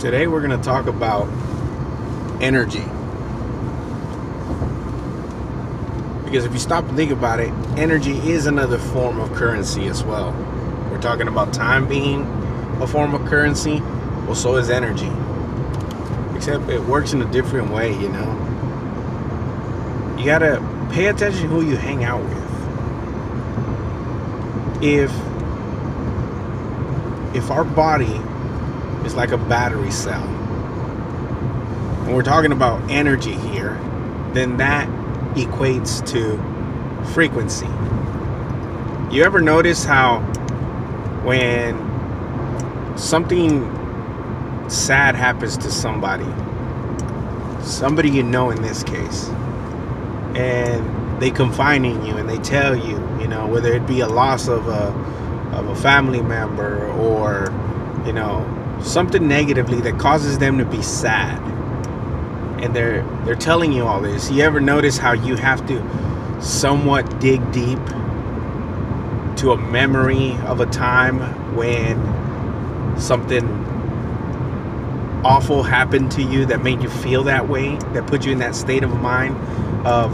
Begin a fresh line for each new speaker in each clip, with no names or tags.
Today we're going to talk about energy. Because if you stop and think about it, energy is another form of currency as well. We're talking about time being a form of currency. Well, so is energy. Except it works in a different way, you know. You got to pay attention to who you hang out with. If our body is like a battery cell, and we're talking about energy here, then that equates to frequency. You ever notice how when something sad happens to somebody you know in this case, and they confide in you and they tell you, you know, whether it be a loss of a family member or, you know, something negatively that causes them to be sad, and they're telling you all this. You ever notice how you have to somewhat dig deep to a memory of a time when something awful happened to you that made you feel that way, that put you in that state of mind of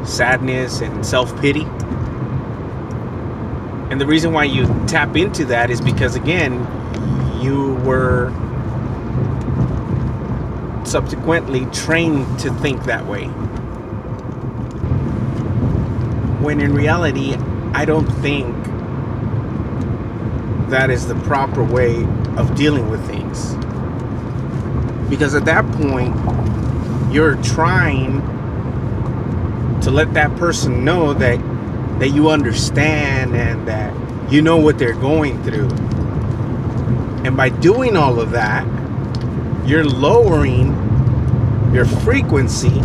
sadness and self-pity? And the reason why you tap into that is because, again, you were subsequently trained to think that way. When in reality, I don't think that is the proper way of dealing with things. Because at that point, you're trying to let that person know that you understand and that you know what they're going through. And by doing all of that, you're lowering your frequency,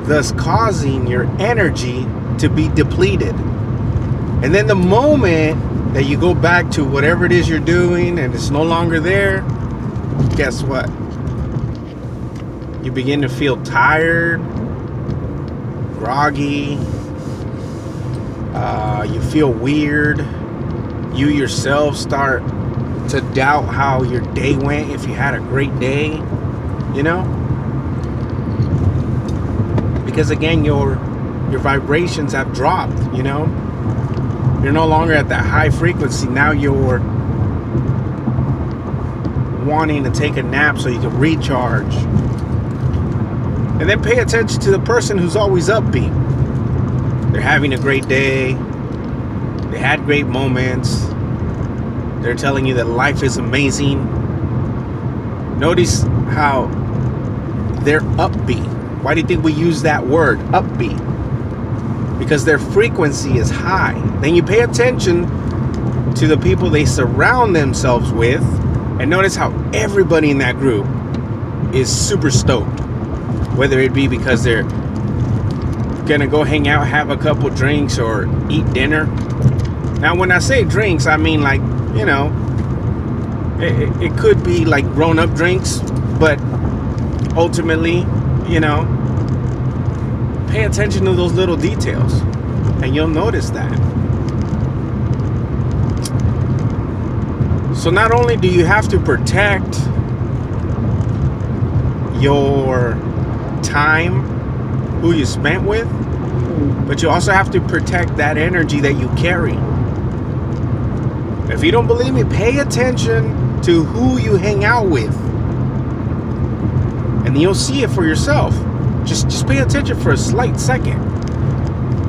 thus causing your energy to be depleted. And then the moment that you go back to whatever it is you're doing and it's no longer there, guess what? You begin to feel tired, groggy, you feel weird. You yourself start to doubt how your day went, if you had a great day, you know? Because again, your vibrations have dropped, you know? You're no longer at that high frequency. Now you're wanting to take a nap so you can recharge. And then pay attention to the person who's always upbeat. They're having a great day. They had great moments. They're telling you that life is amazing. Notice how they're upbeat. Why do you think we use that word, upbeat? Because their frequency is high. Then you pay attention to the people they surround themselves with, and notice how everybody in that group is super stoked. Whether it be because they're gonna go hang out, have a couple drinks, or eat dinner. Now, when I say drinks, I mean, like, you know, it could be like grown-up drinks, but ultimately, you know, pay attention to those little details, and you'll notice that. So not only do you have to protect your time, who you spent with, but you also have to protect that energy that you carry. If you don't believe me, pay attention to who you hang out with, and you'll see it for yourself. Just pay attention for a slight second.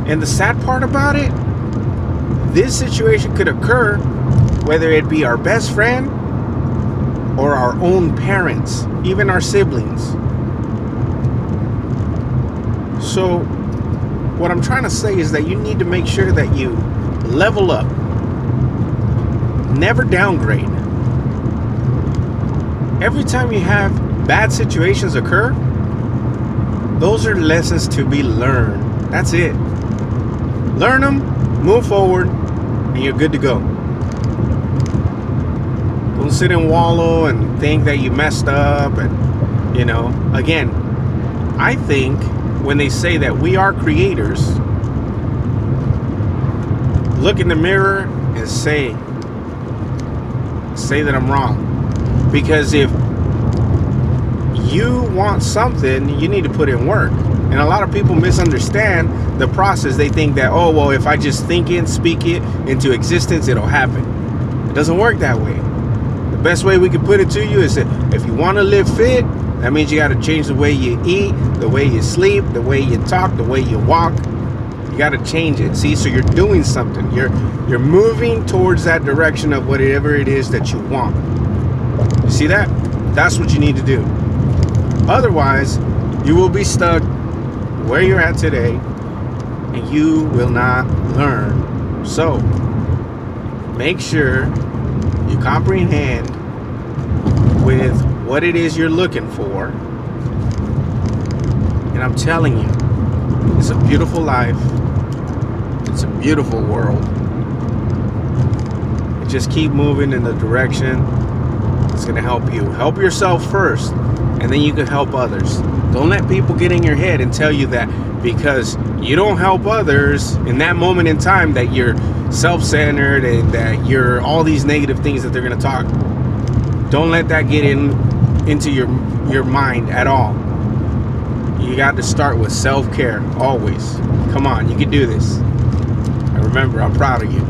And the sad part about it, this situation could occur whether it be our best friend or our own parents, even our siblings. So what I'm trying to say is that you need to make sure that you level up. Never downgrade. Every time you have bad situations occur, those are lessons to be learned. That's it. Learn them, move forward, and you're good to go. Don't sit and wallow and think that you messed up. And, you know, again, I think when they say that we are creators, look in the mirror and say that I'm wrong. Because if you want something, you need to put in work. And a lot of people misunderstand the process. They think that, oh, well, if I just think it, speak it into existence, it'll happen. It doesn't work that way. The best way we can put it to you is that if you want to live fit, that means you got to change the way you eat, the way you sleep, the way you talk, the way you walk. You got to change it. See, so you're doing something. You're moving towards that direction of whatever it is that you want. You see that? That's what you need to do. Otherwise, you will be stuck where you're at today, and you will not learn. So, make sure you comprehend with what it is you're looking for. And I'm telling you, it's a beautiful life. It's a beautiful world. And just keep moving in the direction it's going to help you. Help yourself first, and then you can help others. Don't let people get in your head and tell you that because you don't help others in that moment in time that you're self-centered and that you're all these negative things that they're going to talk. Don't let that get into your mind at all. You got to start with self-care always. Come on, you can do this. And remember, I'm proud of you.